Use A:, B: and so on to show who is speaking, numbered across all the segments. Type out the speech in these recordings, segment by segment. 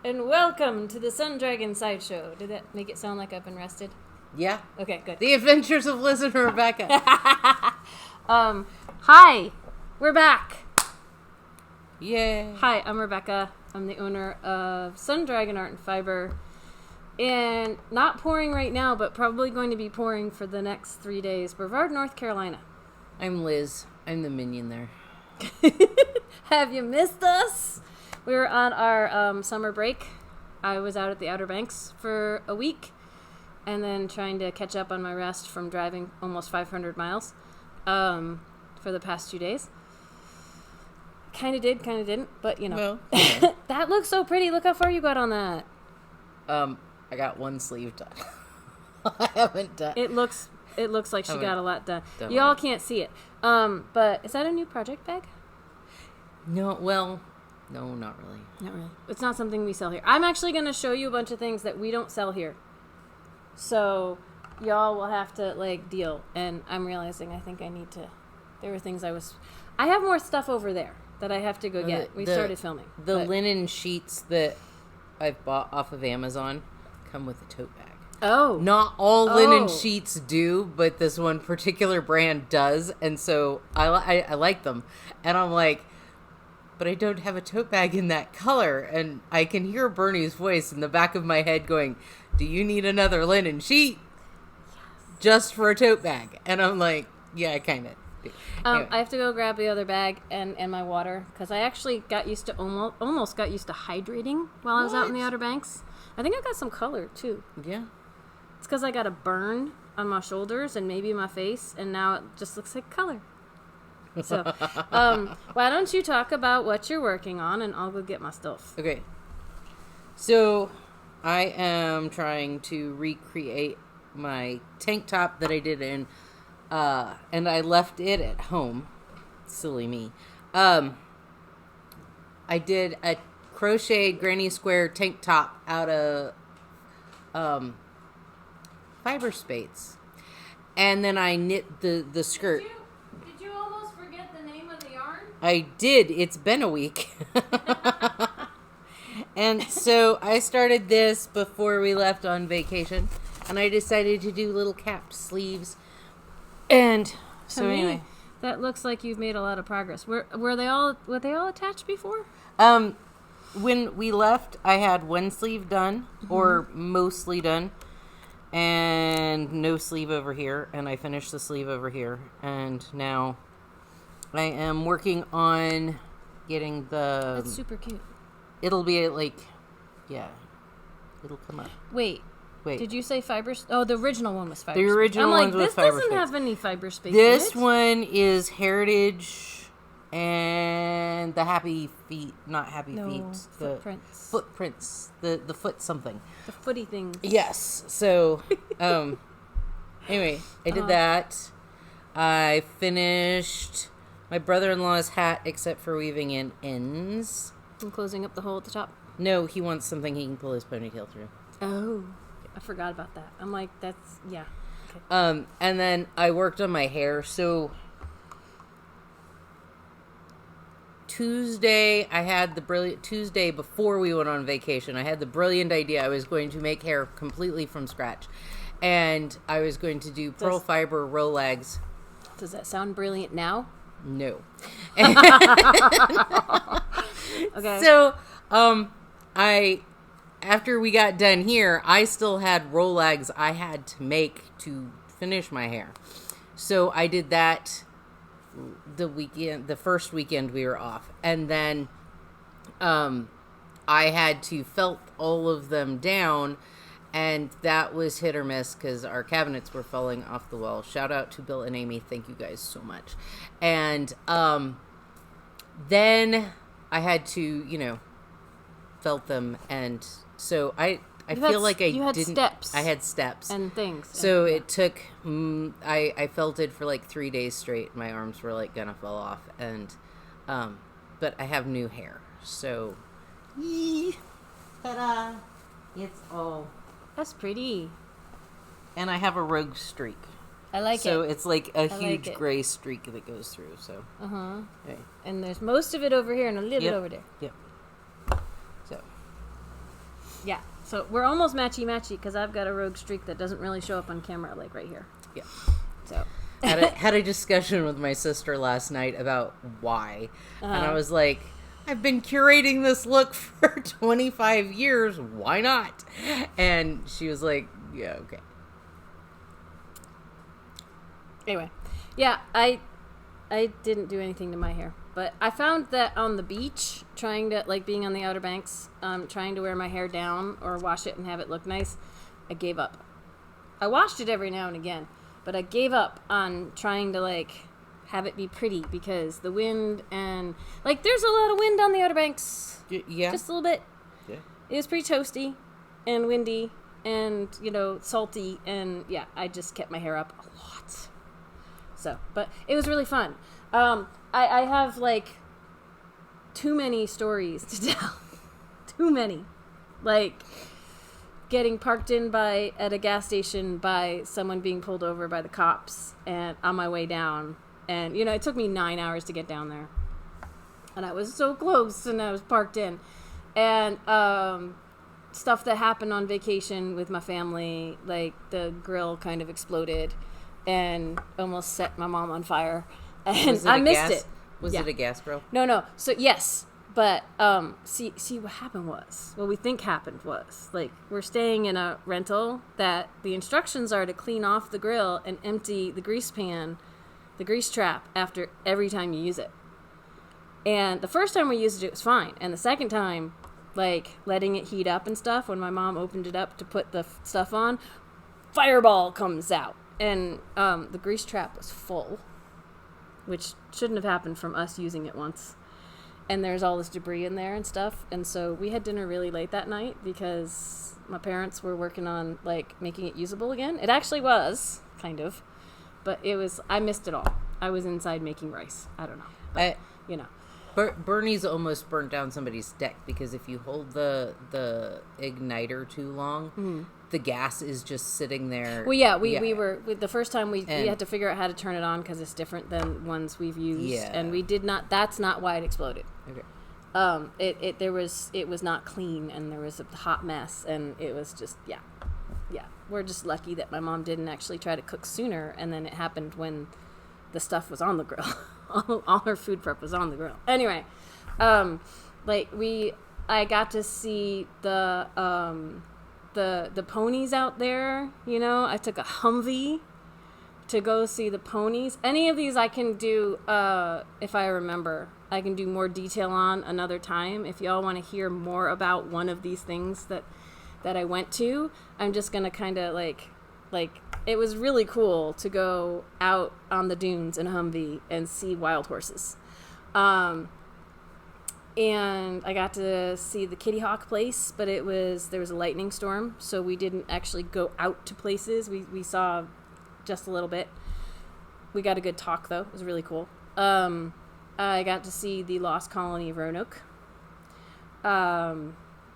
A: and welcome to the Sun Dragon Sideshow. Did that make it sound like I've been rested?
B: Yeah.
A: Okay, good.
B: The Adventures of Liz and Rebecca.
A: Hi, we're back.
B: Yay.
A: Hi, I'm Rebecca. I'm the owner of Sun Dragon Art and Fiber. And not pouring right now, but probably going to be pouring for the next 3 days. Brevard, North Carolina.
B: I'm Liz. I'm the minion there.
A: Have you missed us? We were on our summer break. I was out at the Outer Banks for a week and then trying to catch up on my rest from driving almost 500 miles for the past 2 days. Kind of did, kind of didn't, but you know.
B: Well, yeah.
A: That looks so pretty. Look how far you got on that.
B: I got one sleeve done. I haven't done.
A: It looks like she got a lot done.
B: Done
A: Y'all
B: well.
A: can't see it. But is that a new project bag?
B: No, well, no, not really.
A: Not really. It's not something we sell here. I'm actually going to show you a bunch of things that we don't sell here. So y'all will have to deal. And I'm realizing I think I need to. There were things I have more stuff over there that I have to go get. We started filming.
B: The linen sheets that I've bought off of Amazon come with a tote bag.
A: Oh.
B: Not all linen sheets do, but this one particular brand does. And so I like them. And I'm like, but I don't have a tote bag in that color. And I can hear Bernie's voice in the back of my head going, do you need another linen sheet? Yes. Just for a tote bag. And I'm like, yeah, I kind of do. Anyway.
A: I have to go grab the other bag and my water because I actually got used to almost got used to hydrating while I was out in the Outer Banks. I think I got some color too.
B: Yeah.
A: It's because I got a burn on my shoulders and maybe my face, and now it just looks like color. So, why don't you talk about what you're working on, and I'll go get my stuff.
B: Okay. So, I am trying to recreate my tank top that I did in, and I left it at home. Silly me. I did a crocheted granny square tank top out of, fiber spates. And then I knit the skirt.
A: Did you almost forget the name of the yarn?
B: I did. It's been a week. And so I started this before we left on vacation. And I decided to do little capped sleeves. And so anyway.
A: That looks like you've made a lot of progress. Were they all attached before?
B: When we left, I had one sleeve done, or mostly done. And no sleeve over here, and I finished the sleeve over here, and now I am working on getting the...
A: That's super cute.
B: It'll be yeah, it'll come up.
A: Wait, did you say fiber? Oh, the original one was fiber.
B: The original one was fiber.
A: This doesn't have any fiber space.
B: This one is Heritage and the Happy Feet, not Happy Feet. The Footprints. The foot something.
A: The footy thing.
B: Yes. So, anyway, I did that. I finished my brother-in-law's hat, except for weaving in ends.
A: And closing up the hole at the top.
B: No, he wants something he can pull his ponytail through.
A: Oh, I forgot about that. I'm like, that's, yeah.
B: Okay. And then I worked on my hair. So Tuesday before we went on vacation, I had the brilliant idea I was going to make hair completely from scratch. And I was going to do Purl fiber Rolegs.
A: Does that sound brilliant now?
B: No.
A: Okay.
B: So, after we got done here, I still had Rolegs I had to make to finish my hair. So I did that the first weekend we were off. And then, I had to felt all of them down, and that was hit or miss because our cabinets were falling off the wall. Shout out to Bill and Amy. Thank you guys so much. And, then I had to, felt them. And so I feel like I didn't.
A: Steps.
B: I had steps
A: and things.
B: So it took. I felted for 3 days straight. My arms were gonna fall off, and but I have new hair. So, ta-da! It's all.
A: That's pretty.
B: And I have a rogue streak.
A: I like it.
B: So it's like a huge gray streak that goes through. So.
A: Anyway. And there's most of it over here and a little bit over there.
B: Yep. So.
A: Yeah. So we're almost matchy-matchy because I've got a rogue streak that doesn't really show up on camera, like right here.
B: Yeah.
A: So...
B: had a discussion with my sister last night about why. And I was like, I've been curating this look for 25 years. Why not? And she was like, yeah, okay.
A: Anyway, yeah, I didn't do anything to my hair. But I found that on the beach, trying to, like being on the Outer Banks, trying to wear my hair down or wash it and have it look nice, I gave up. I washed it every now and again. But I gave up on trying to, like, have it be pretty because the wind and, like, there's a lot of wind on the Outer Banks.
B: Yeah.
A: Just a little bit.
B: Yeah.
A: It was pretty toasty and windy and, you know, salty. And, yeah, I just kept my hair up a lot. So, but it was really fun. I have, like, too many stories to tell. Too many. Like... getting parked in at a gas station by someone being pulled over by the cops and on my way down. And, you know, it took me 9 hours to get down there. And I was so close and I was parked in. And stuff that happened on vacation with my family, like the grill kind of exploded and almost set my mom on fire. And I missed it.
B: Was it a gas grill?
A: No. So, yes. But, see what happened was, what we think happened was, like, we're staying in a rental that the instructions are to clean off the grill and empty the grease pan, the grease trap, after every time you use it. And the first time we used it was fine. And the second time, like, letting it heat up and stuff, when my mom opened it up to put the stuff on, fireball comes out. And the grease trap was full, which shouldn't have happened from us using it once. And there's all this debris in there and stuff. And so we had dinner really late that night because my parents were working on, like, making it usable again. It actually was, kind of. But I missed it all. I was inside making rice. I don't know. But, you know.
B: Bernie's almost burnt down somebody's deck because if you hold the igniter too long, the gas is just sitting there.
A: Well, yeah, we were the first time we had to figure out how to turn it on because it's different than ones we've used, and we did not. That's not why it exploded. Okay. It was not clean, and there was a hot mess, and it was just yeah. We're just lucky that my mom didn't actually try to cook sooner, and then it happened when the stuff was on the grill. all her food prep was on the grill. Anyway, I got to see the ponies out there, you know. I took a Humvee to go see the ponies. Any of these I can do, if I remember. I can do more detail on another time. If y'all want to hear more about one of these things that I went to, I'm just going to kind of like, it was really cool to go out on the dunes in a Humvee and see wild horses. And I got to see the Kitty Hawk place, but there was a lightning storm, so we didn't actually go out to places. We saw just a little bit. We got a good talk, though. It was really cool. I got to see the Lost Colony of Roanoke.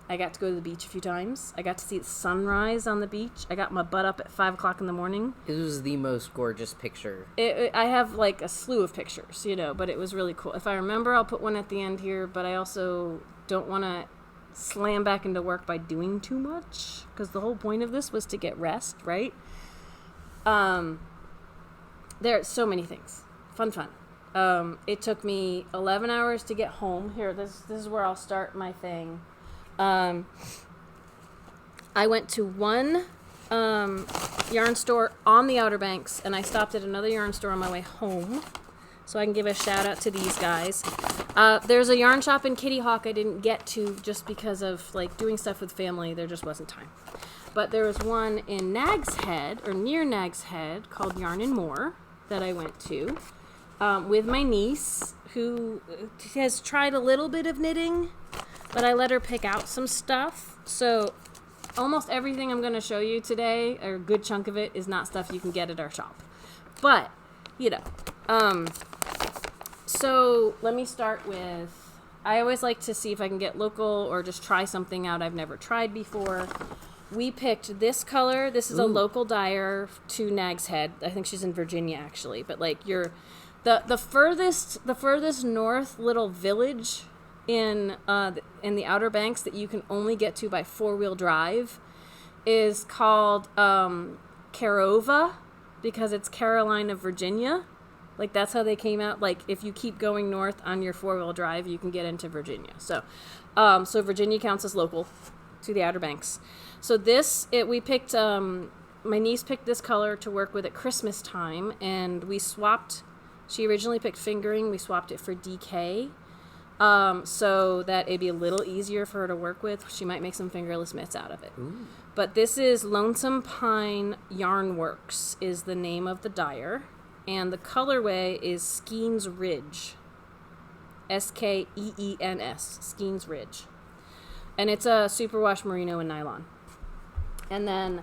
A: I got to go to the beach a few times. I got to see the sunrise on the beach. I got my butt up at 5 o'clock in the morning.
B: It was the most gorgeous picture.
A: I have, like, a slew of pictures, you know, but it was really cool. If I remember, I'll put one at the end here, but I also don't want to slam back into work by doing too much, because the whole point of this was to get rest, right? There are so many things. Fun. It took me 11 hours to get home. Here, this is where I'll start my thing. I went to one yarn store on the Outer Banks, and I stopped at another yarn store on my way home, so I can give a shout out to these guys. There's a yarn shop in Kitty Hawk I didn't get to just because of, like, doing stuff with family. There just wasn't time. But there was one in Nags Head, or near Nags Head, called Yarn and More that I went to with my niece, who has tried a little bit of knitting, but I let her pick out some stuff. So almost everything I'm going to show you today, or a good chunk of it, is not stuff you can get at our shop. But, you know, so let me start with, I always like to see if I can get local or just try something out I've never tried before. We picked this color. This is a local dyer to Nags Head. I think she's in Virginia, actually. But, like, the furthest north little village in the Outer Banks that you can only get to by 4-wheel drive is called Carova, because it's Carolina, Virginia. Like, that's how they came out. Like, if you keep going north on your 4-wheel drive, you can get into Virginia. So Virginia counts as local to the Outer Banks. So we picked, my niece picked this color to work with at Christmas time, and we swapped. She originally picked fingering. We swapped it for DK, so that it'd be a little easier for her to work with. She might make some fingerless mitts out of it.
B: Ooh.
A: But this is Lonesome Pine Yarn Works is the name of the dyer. And the colorway is Skeens Ridge. Skeens, Skeens Ridge. And it's a superwash merino and nylon. And then,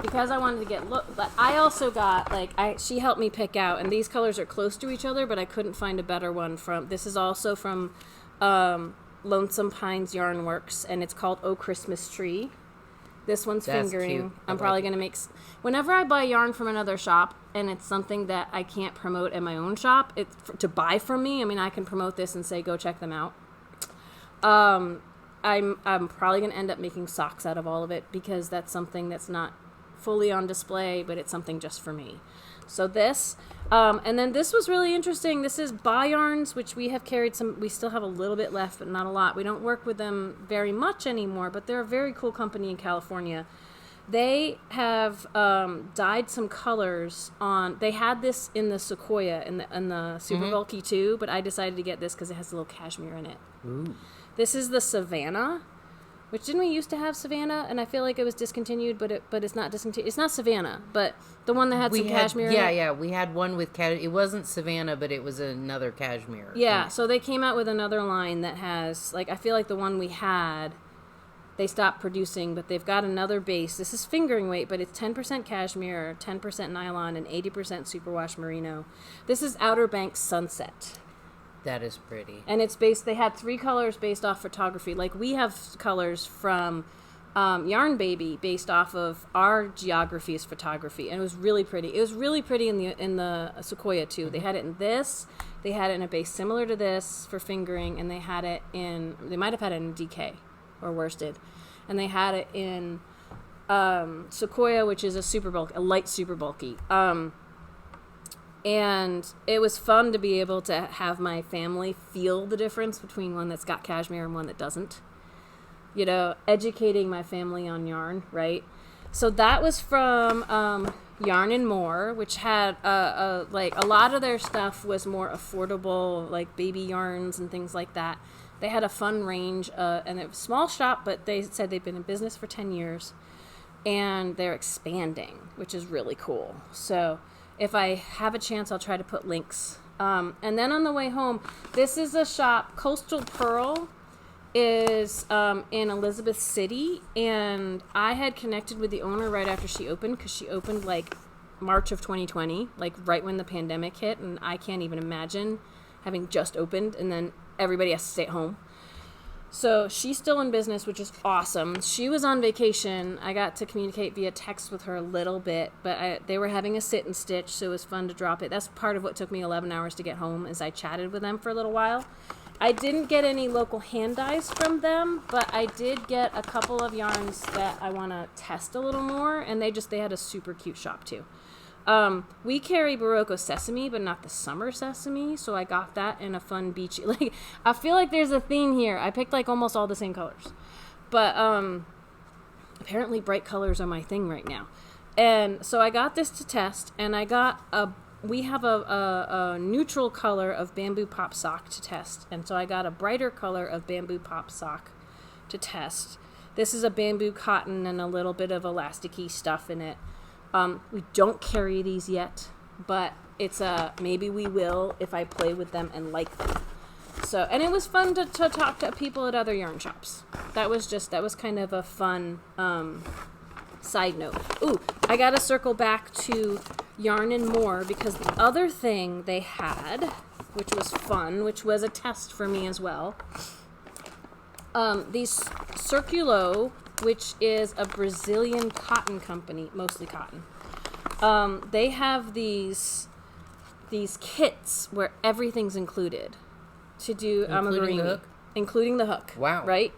A: because I wanted to get but I also got, she helped me pick out, and these colors are close to each other, but I couldn't find a better one this is also from Lonesome Pines Yarn Works, and it's called Oh Christmas Tree. This one's
B: That's
A: fingering.
B: cute.
A: I'm probably going to make... Whenever I buy yarn from another shop, and it's something that I can't promote in my own shop, it's to buy from me. I mean, I can promote this and say, go check them out. I'm probably going to end up making socks out of all of it, because that's something that's not fully on display, but it's something just for me. So this... and then this was really interesting. This is Buy Yarns, which we have carried some. We still have a little bit left, but not a lot. We don't work with them very much anymore, but they're a very cool company in California. They have dyed some colors on. They had this in the Sequoia in the super bulky too, but I decided to get this because it has a little cashmere in it.
B: Ooh.
A: This is the Savannah. Which, didn't we used to have Savannah? And I feel like it was discontinued, but it's not discontinued. It's not Savannah, but the one that had some cashmere in it.
B: Yeah, we had one with it wasn't Savannah, but it was another cashmere.
A: Yeah, so they came out with another line that has, I feel like the one we had, they stopped producing, but they've got another base. This is fingering weight, but it's 10% cashmere, 10% nylon, and 80% superwash merino. This is Outer Banks Sunset.
B: That is pretty.
A: And they had 3 colors based off photography. Like, we have colors from Yarn Baby based off of our geography as photography. And it was really pretty. It was really pretty in the Sequoia, too. They had it in this. They had it in a base similar to this for fingering. And they had it they might have had it in DK or worsted. And they had it in Sequoia, which is a light super bulky. And it was fun to be able to have my family feel the difference between one that's got cashmere and one that doesn't. You know, educating my family on yarn, right? So that was from Yarn and More, which had a lot of their stuff was more affordable, like baby yarns and things like that. They had a fun range, and it was a small shop, but they said they've been in business for 10 years, and they're expanding, which is really cool. So... if I have a chance, I'll try to put links. And then on the way home, this is a shop. Coastal Purl is in Elizabeth City. And I had connected with the owner right after she opened, because she opened March of 2020, right when the pandemic hit. And I can't even imagine having just opened and then everybody has to stay at home. So she's still in business, which is awesome. She was on vacation. I got to communicate via text with her a little bit, but they were having a sit and stitch, so it was fun to drop it. That's part of what took me 11 hours to get home, is I chatted with them for a little while. I didn't get any local hand dyes from them, but I did get a couple of yarns that I want to test a little more, and they had a super cute shop too. We carry Barocco Sesame, but not the summer sesame, so I got that in a fun beachy, I feel like there's a theme here. I picked almost all the same colors, but apparently bright colors are my thing right now. And so I got this to test, and we have a neutral color of Bamboo Pop Sock to test, and so I got a brighter color of Bamboo Pop Sock to test. This is a bamboo cotton and a little bit of elasticy stuff in it. We don't carry these yet, but it's maybe we will if I play with them and like them. So, and it was fun to talk to people at other yarn shops. That was kind of a fun side note. Ooh, I gotta circle back to Yarn and More, because the other thing they had, which was fun, which was a test for me as well, these Circulo, which is a Brazilian cotton company, mostly cotton. They have these kits where everything's included to do amugurimi. including the hook.
B: Wow.
A: Right?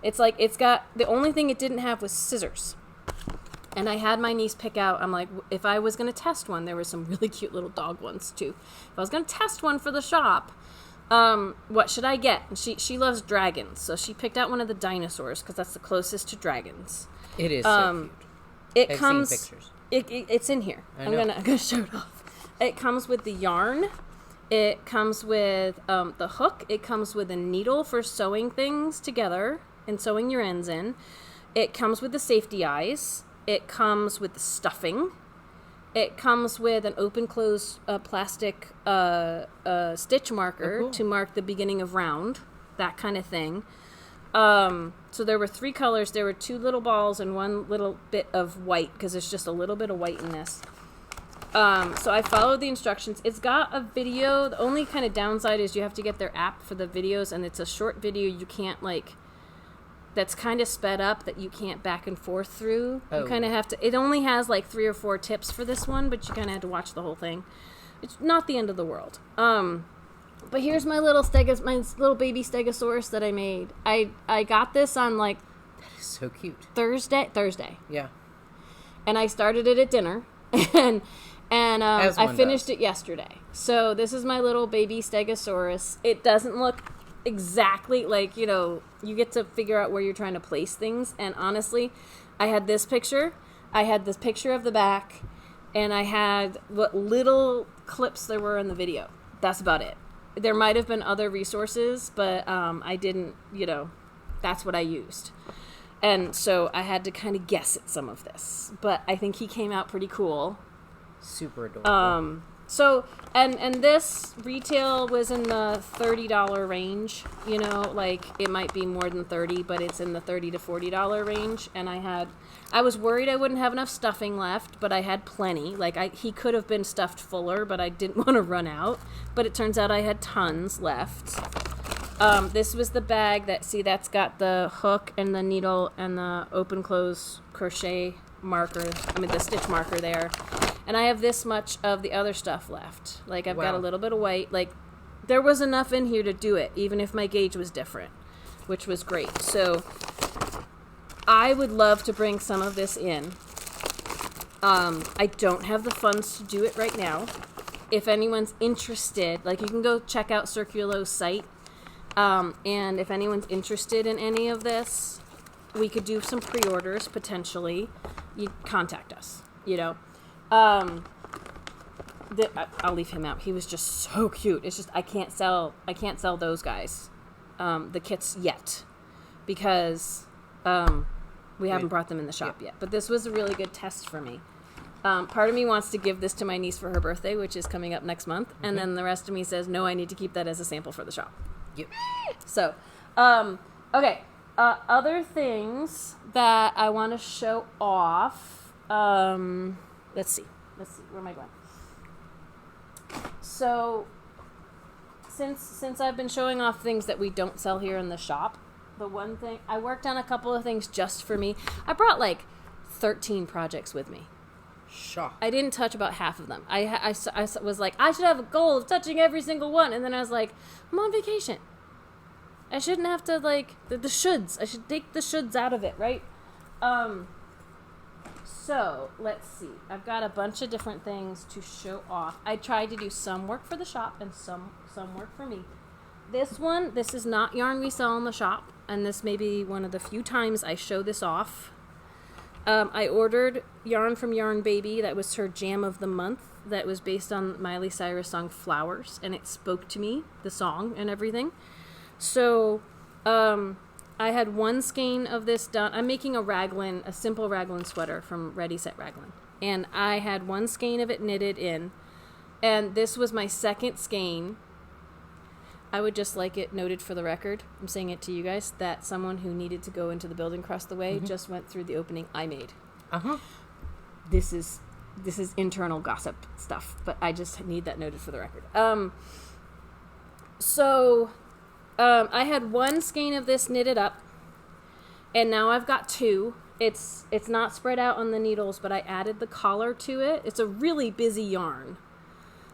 A: It's like, it's got, the only thing it didn't have was scissors. And I had my niece pick out, I'm like, if I was going to test one, there were some really cute little dog ones too. If I was going to test one for the shop, what should I get? And she loves dragons, so she picked out one of the dinosaurs because that's the closest to dragons.
B: It is so cute. I've seen pictures.
A: It's in here. I'm gonna show it off. It comes with the yarn. It comes with the hook. It comes with a needle for sewing things together and sewing your ends in. It comes with the safety eyes. It comes with the stuffing. It comes with an open-close plastic stitch marker to mark the beginning of round, that kind of thing. So there were 3 colors. There were 2 little balls and 1 little bit of white, because there's just a little bit of white in this. So I followed the instructions. It's got a video. The only kind of downside is you have to get their app for the videos, and it's a short video. You can't, like, that's kind of sped up that you can't back and forth through. You kind of have to, it only has like 3 or 4 tips for this one, but you kind of had to watch the whole thing. It's not the end of the world. But here's my little baby stegosaurus that I made. I got this on like,
B: that is so cute.
A: Thursday.
B: Yeah.
A: And I started it at dinner, and I finished it yesterday. So this is my little baby stegosaurus. It doesn't look exactly like, you get to figure out where you're trying to place things. And honestly, I had this picture, I had this picture of the back, and I had what little clips there were in the video. That's about it. There might have been other resources, but I didn't, that's what I used. And so I had to kind of guess at some of this, but I think he came out pretty cool.
B: Super adorable.
A: So, and this retail was in the $30 range, like it might be more than 30, but it's in the $30 to $40 range. And I was worried I wouldn't have enough stuffing left, but I had plenty. Like he could have been stuffed fuller, but I didn't want to run out. But it turns out I had tons left. This was the bag that's got the hook and the needle and the open close crochet marker. The stitch marker there. And I have this much of the other stuff left. Like, I've got a little bit of white. Like, there was enough in here to do it, even if my gauge was different, which was great. So, I would love to bring some of this in. I don't have the funds to do it right now. If anyone's interested, like, you can go check out Circulo's site. And if anyone's interested in any of this, we could do some pre-orders, potentially. You contact us, I'll leave him out. He was just so cute. It's just I can't sell those guys, the kits yet, because we haven't brought them in the shop yet. But this was a really good test for me. Part of me wants to give this to my niece for her birthday, which is coming up next month, and then the rest of me says no, I need to keep that as a sample for the shop.
B: Yep. So,
A: okay. Other things that I want to show off. Let's see. Where am I going? So, since I've been showing off things that we don't sell here in the shop, the one thing, I worked on a couple of things just for me. I brought like 13 projects with me.
B: Shock.
A: I didn't touch about half of them. I was like, I should have a goal of touching every single one. And then I was like, I'm on vacation. I shouldn't have to, like, the shoulds. I should take the shoulds out of it, right? So, let's see. I've got a bunch of different things to show off. I tried to do some work for the shop and some work for me. This is not yarn we sell in the shop, and this may be one of the few times I show this off. I ordered yarn from Yarn Baby. That was her jam of the month. That was based on Miley Cyrus' song Flowers, and it spoke to me, the song and everything. So, I had one skein of this done. I'm making a simple raglan sweater from Ready Set Raglan. And I had one skein of it knitted in. And this was my second skein. I would just like it noted for the record, I'm saying it to you guys, that someone who needed to go into the building across the way just went through the opening I made. Uh-huh. This is internal gossip stuff, but I just need that noted for the record. I had one skein of this knitted up, and now I've got 2. It's not spread out on the needles, but I added the collar to it. It's a really busy yarn.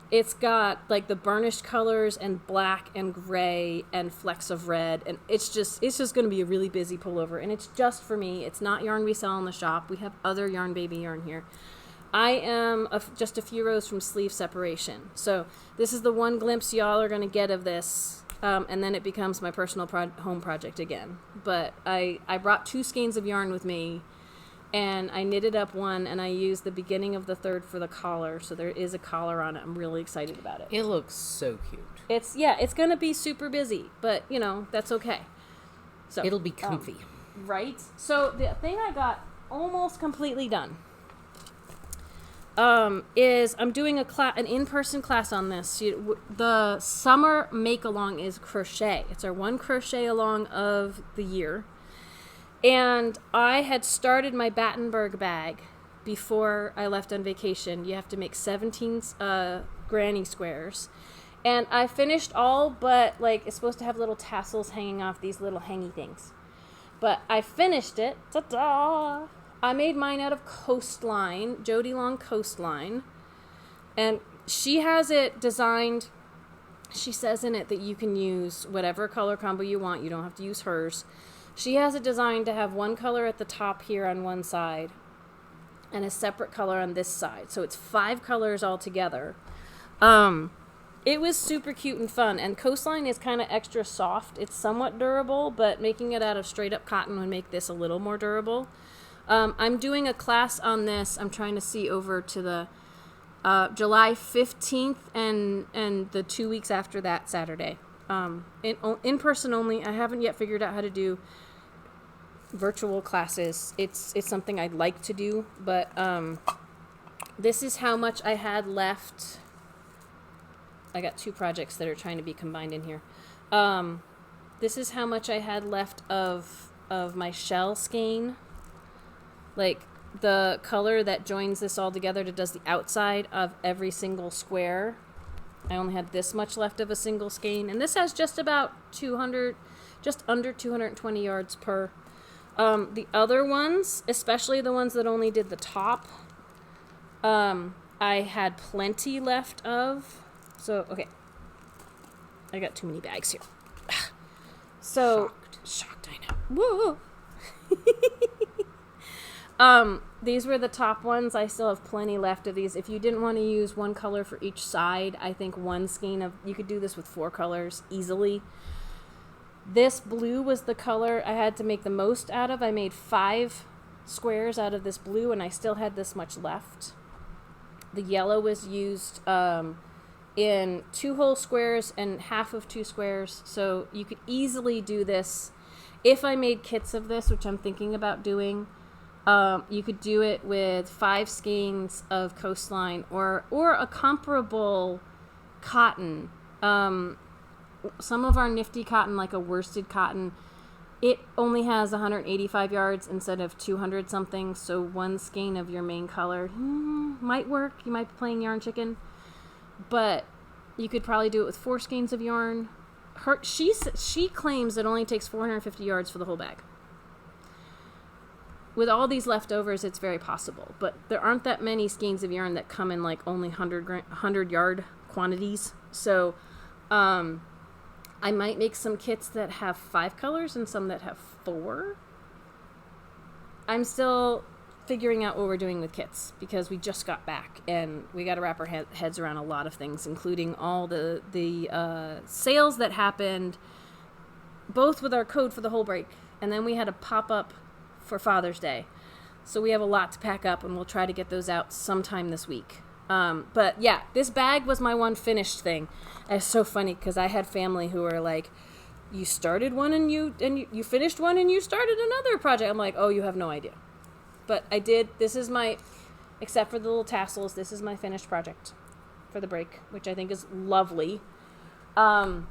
A: It's got like the burnished colors and black and gray and flecks of red, and it's just going to be a really busy pullover, and it's just for me. It's not yarn we sell in the shop. We have other Yarn Baby yarn here. I am just a few rows from sleeve separation, so this is the one glimpse y'all are going to get of this, and then it becomes my personal home project again. But I brought 2 skeins of yarn with me, and I knitted up one, and I used the beginning of the third for the collar, so there is a collar on it. I'm really excited about it.
B: It looks so cute.
A: It's going to be super busy, but, you know, that's okay. So
B: it'll be comfy.
A: Right? So the thing I got almost completely done is I'm doing an in-person class on this. The summer make-along is crochet. It's our one crochet along of the year. And I had started my Battenberg bag before I left on vacation. You have to make 17 granny squares. And I finished all but, like, it's supposed to have little tassels hanging off these little hangy things. But I finished it. Ta-da! I made mine out of Coastline, Jody Long Coastline. And she has it designed. She says in it that you can use whatever color combo you want. You don't have to use hers. She has it designed to have one color at the top here on one side and a separate color on this side. So it's 5 colors all together. It was super cute and fun. And Coastline is kind of extra soft. It's somewhat durable, but making it out of straight up cotton would make this a little more durable. I'm doing a class on this. I'm trying to see over to the July 15th and the 2 weeks after that Saturday. In person only. I haven't yet figured out how to do virtual classes. It's something I'd like to do, but this is how much I had left. I got 2 projects that are trying to be combined in here. This is how much I had left of my shell skein, like the color that joins this all together that does the outside of every single square. I only had this much left of a single skein, and this has just about 200, just under 220 yards per. The other ones, especially the ones that only did the top, I had plenty left of. So, okay. I got too many bags here. So, shocked, I know. Whoa! These were the top ones. I still have plenty left of these. If you didn't want to use one color for each side, I think one skein of, you could do this with 4 colors easily. This blue was the color I had to make the most out of. I made 5 squares out of this blue, and I still had this much left. The yellow was used in 2 whole squares and half of 2 squares, so you could easily do this. If I made kits of this, which I'm thinking about doing, you could do it with 5 skeins of Coastline or a comparable cotton. Some of our nifty cotton, like a worsted cotton, it only has 185 yards instead of 200 something, so 1 skein of your main color might work. You might be playing yarn chicken, but you could probably do it with 4 skeins of yarn. She claims it only takes 450 yards for the whole bag. With all these leftovers, it's very possible, but there aren't that many skeins of yarn that come in like only 100 yard quantities. So I might make some kits that have 5 colors and some that have 4. I'm still figuring out what we're doing with kits because we just got back and we got to wrap our heads around a lot of things, including all the sales that happened, both with our code for the whole break, and then we had a pop-up for Father's Day. So we have a lot to pack up, and we'll try to get those out sometime this week. But yeah, this bag was my one finished thing. And it's so funny because I had family who were like, you started one and you finished one and you started another project. I'm like, oh, you have no idea. But I did. This is my, except for the little tassels, this is my finished project for the break, which I think is lovely. I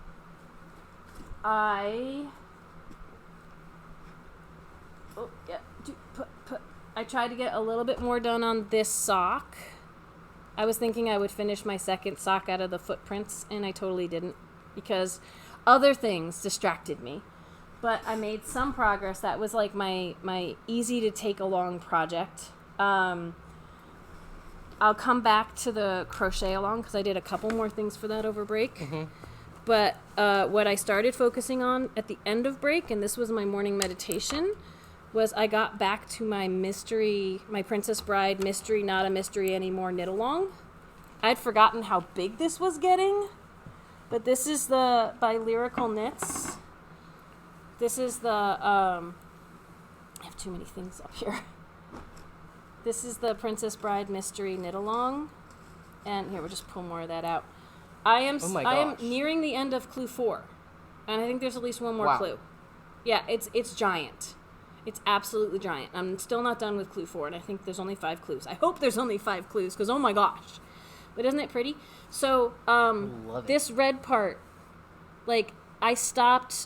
A: tried to get a little bit more done on this sock. I was thinking I would finish my second sock out of the footprints, and I totally didn't because other things distracted me. But I made some progress. That was like my easy to take along project. I'll come back to the crochet along because I did a couple more things for that over break. Mm-hmm. But what I started focusing on at the end of break, and this was my morning meditation, was I got back to my Princess Bride mystery, not a mystery anymore knit along. I'd forgotten how big this was getting, but this is by Lyrical Knits. This is I have too many things up here. This is the Princess Bride mystery knit along, and here we'll just pull more of that out. I am nearing the end of clue 4, and I think there's at least one more clue. Yeah, it's giant. It's absolutely giant. I'm still not done with clue 4, and I think there's only 5 clues. I hope there's only 5 clues, because oh my gosh. But isn't it pretty? So, this red part, like, I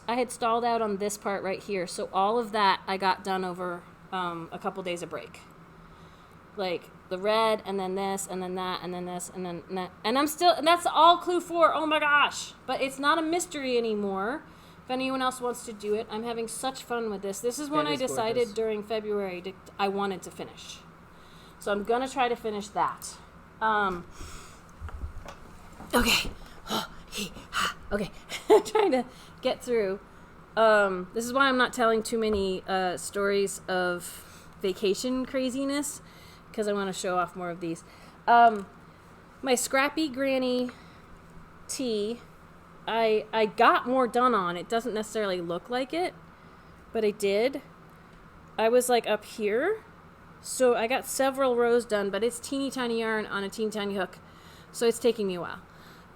A: had stalled out on this part right here, so all of that I got done over a couple days of break. Like, the red, and then this, and then that, and then this, and then that. And that's all clue 4. Oh my gosh. But it's not a mystery anymore. If anyone else wants to do it, I'm having such fun with this. This is one I decided during February I wanted to finish. So I'm going to try to finish that. Okay. Okay. Trying to get through. This is why I'm not telling too many stories of vacation craziness, because I want to show off more of these. My Scrappy Granny tee, I got more done on. It doesn't necessarily look like it, but I did. I was like up here, so I got several rows done, but it's teeny tiny yarn on a teeny tiny hook, so it's taking me a while.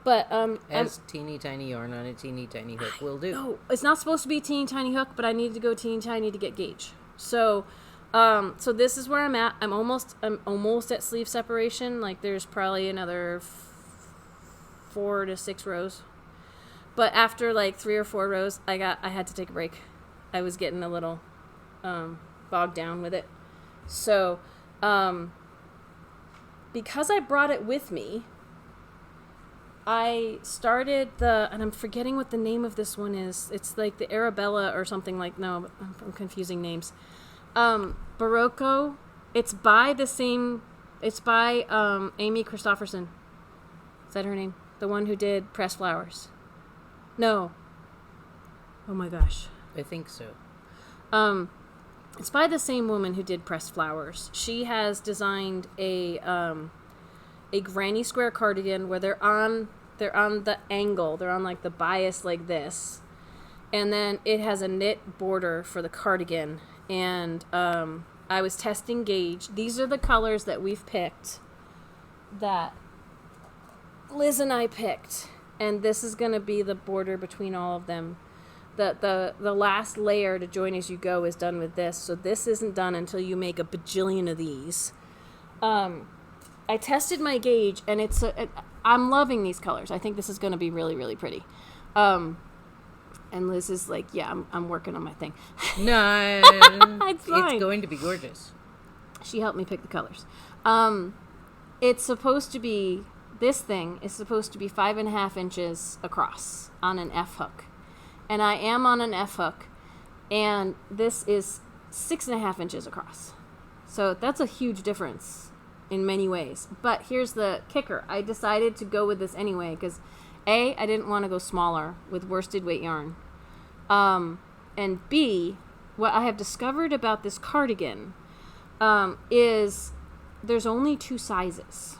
A: But
B: as teeny tiny yarn on a teeny tiny hook will do.
A: No, it's not supposed to be a teeny tiny hook, but I needed to go teeny tiny to get gauge. So this is where I'm at. I'm almost at sleeve separation. Like, there's probably another 4 to 6 rows. But after like 3 or 4 rows, I had to take a break. I was getting a little bogged down with it. So because I brought it with me, I started and I'm forgetting what the name of this one is. It's like the Arabella or something like, no, I'm confusing names. Barocco. It's by Amy Christoffers. Is that her name? The one who did Pressed Flowers. No. Oh my gosh.
B: I think so.
A: It's by the same woman who did Pressed Flowers. She has designed a granny square cardigan where they're on the angle. They're on like the bias like this. And then it has a knit border for the cardigan. And I was testing gauge. These are the colors that we've picked, that Liz and I picked. And this is going to be the border between all of them. The last layer to join as you go is done with this. So this isn't done until you make a bajillion of these. I tested my gauge, and I'm loving these colors. I think this is going to be really, really pretty. And Liz is like, yeah, I'm working on my thing.
B: No.
A: It's fine.
B: It's going to be gorgeous.
A: She helped me pick the colors. It's supposed to be, this thing is supposed to be 5.5 inches across on an F hook. And I am on an F hook, and this is 6.5 inches across. So that's a huge difference in many ways. But here's the kicker. I decided to go with this anyway because A, I didn't want to go smaller with worsted weight yarn. And B, what I have discovered about this cardigan is there's only 2 sizes.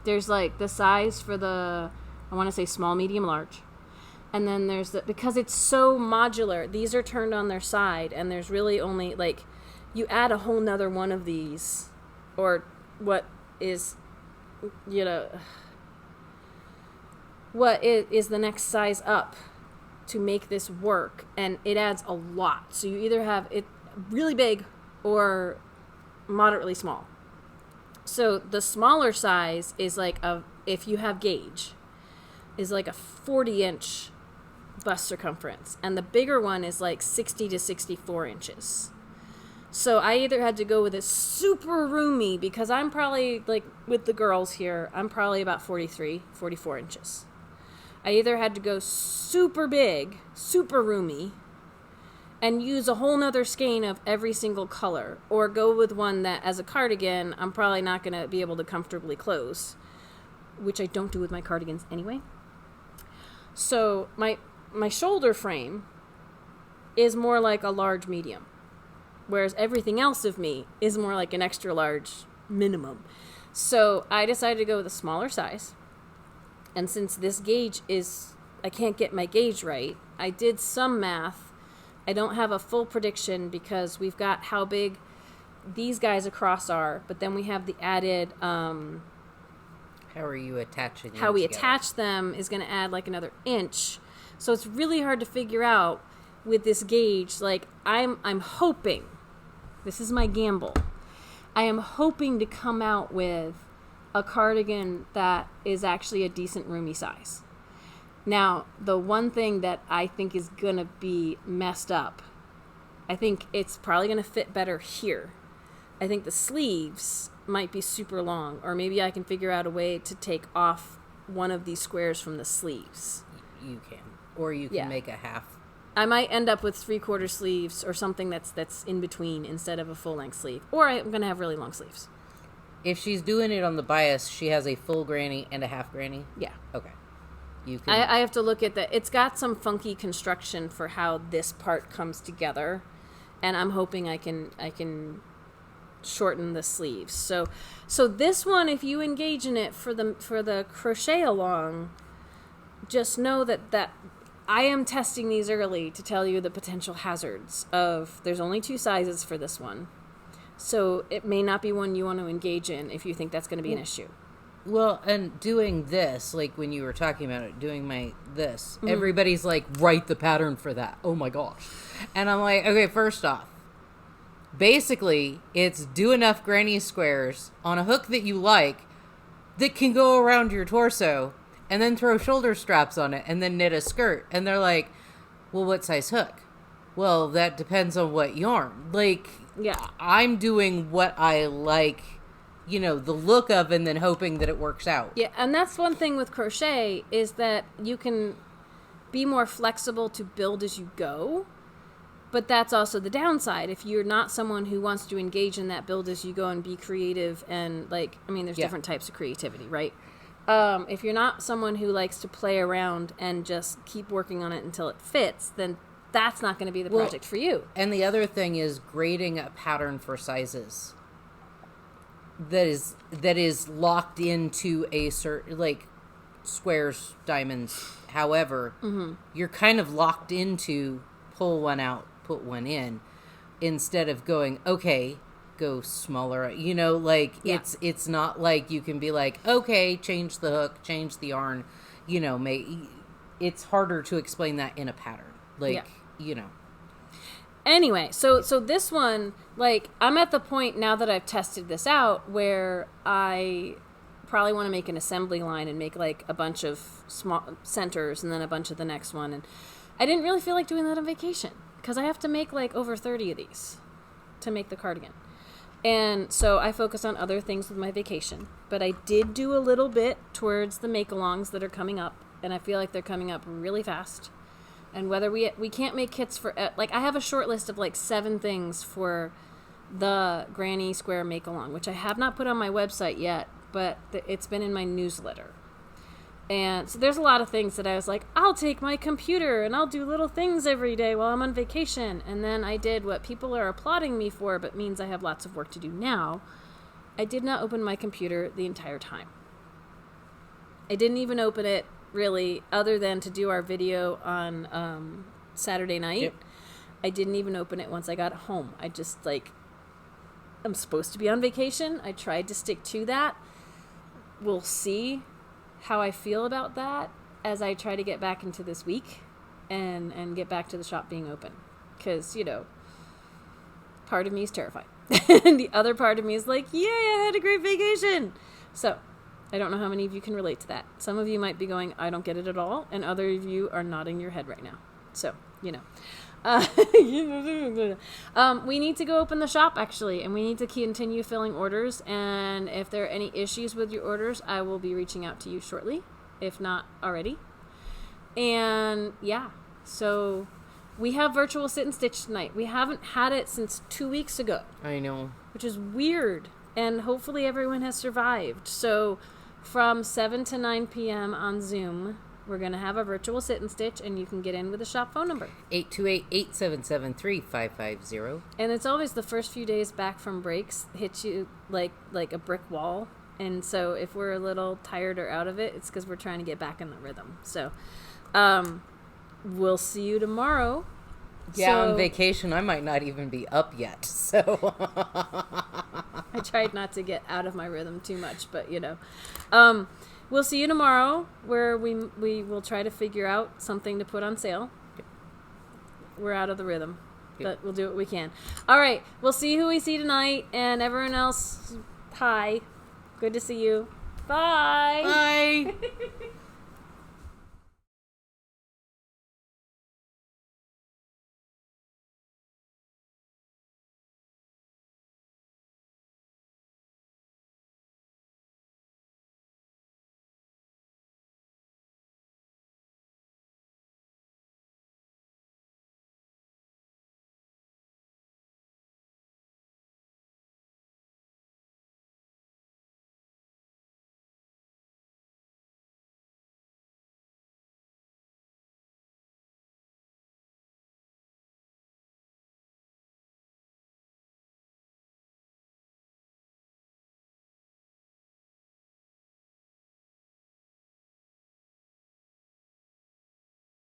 A: There's like the size for the, I want to say small, medium, large. And then there's because it's so modular, these are turned on their side, and there's really only, like, you add a whole nother one of these, or what is, what is the next size up to make this work, and it adds a lot. So you either have it really big or moderately small. So the smaller size is like if you have gauge, is like a 40-inch bust circumference, and the bigger one is like 60 to 64 inches. So I either had to go with a super roomy, because I'm probably, like, with the girls here, I'm probably about 43, 44 inches. I either had to go super big, super roomy, and use a whole nother skein of every single color, or go with one that as a cardigan I'm probably not going to be able to comfortably close, which I don't do with my cardigans anyway. So my shoulder frame is more like a large medium, whereas everything else of me is more like an extra large minimum. So I decided to go with a smaller size, and since this gauge is, I can't get my gauge right, I did some math. I don't have a full prediction because we've got how big these guys across are, but then we have the added
B: how are you attaching them
A: how we
B: together?
A: attach them is going to add like another inch. So it's really hard to figure out with this gauge. Like I'm hoping, this is my gamble, I am hoping to come out with a cardigan that is actually a decent roomy size. Now, the one thing that I think is going to be messed up, I think it's probably going to fit better here. I think the sleeves might be super long, or maybe I can figure out a way to take off one of these squares from the sleeves.
B: You can. Or you can make a half.
A: I might end up with 3/4 sleeves or something that's in between instead of a full-length sleeve. Or I'm going to have really long sleeves.
B: If she's doing it on the bias, she has a full granny and a half granny?
A: Yeah.
B: Okay. You can...
A: I have to look at that. It's got some funky construction for how this part comes together, and I'm hoping I can shorten the sleeves. So this one, if you engage in it for the crochet along, just know that I am testing these early to tell you the potential hazards of. There's only 2 sizes for this one, so it may not be one you want to engage in if you think that's going to be an issue.
B: Well, and doing this, like when you were talking about it, doing everybody's like, write the pattern for that. Oh my gosh. And I'm like, okay, first off, basically, it's do enough granny squares on a hook that you like that can go around your torso, and then throw shoulder straps on it, and then knit a skirt. And they're like, well, what size hook? Well, that depends on what yarn. Like,
A: yeah,
B: I'm doing what I like, the look of, and then hoping that it works out.
A: Yeah, and that's one thing with crochet is that you can be more flexible to build as you go, but that's also the downside. If you're not someone who wants to engage in that build as you go and be creative and there's different types of creativity, right? If you're not someone who likes to play around and just keep working on it until it fits, then that's not going to be the project for you.
B: And the other thing is grading a pattern for sizes that is locked into a certain, like squares, diamonds, however, you're kind of locked into pull one out, put one in, instead of going, okay, go smaller, it's not like you can be like, okay, change the hook, change the yarn, it's harder to explain that in a pattern,
A: Anyway, so this one, I'm at the point now that I've tested this out where I probably want to make an assembly line and make a bunch of small centers and then a bunch of the next one. And I didn't really feel like doing that on vacation because I have to make over 30 of these to make the cardigan. And so I focus on other things with my vacation. But I did do a little bit towards the make-alongs that are coming up. And I feel like they're coming up really fast. And whether we can't make kits for, I have a short list of 7 things for the Granny Square make-along, which I have not put on my website yet, but it's been in my newsletter. And so there's a lot of things that I was like, I'll take my computer and I'll do little things every day while I'm on vacation. And then I did what people are applauding me for, but means I have lots of work to do now. I did not open my computer the entire time. I didn't even open it really, other than to do our video on Saturday night.
B: Yep.
A: I didn't even open it once I got home. I just I'm supposed to be on vacation. I tried to stick to that. We'll see how I feel about that as I try to get back into this week and get back to the shop being open, because part of me is terrified and the other part of me is like, yay, I had a great vacation. So I don't know how many of you can relate to that. Some of you might be going, I don't get it at all. And other of you are nodding your head right now. So, we need to go open the shop, actually. And we need to continue filling orders. And if there are any issues with your orders, I will be reaching out to you shortly, if not already. And, yeah. So we have virtual sit and stitch tonight. We haven't had it since 2 weeks ago.
B: I know.
A: Which is weird. And hopefully everyone has survived. So from 7 to 9 p.m. on Zoom, we're going to have a virtual sit and stitch, and you can get in with a shop phone number.
B: 828-877-3550.
A: And it's always the first few days back from breaks hit you like a brick wall. And so if we're a little tired or out of it, it's because we're trying to get back in the rhythm. So we'll see you tomorrow.
B: Yeah, on vacation, I might not even be up yet, so...
A: I tried not to get out of my rhythm too much, but, we'll see you tomorrow, where we will try to figure out something to put on sale. Yep. We're out of the rhythm, but we'll do what we can. All right, we'll see who we see tonight, and everyone else, hi. Good to see you. Bye.
B: Bye.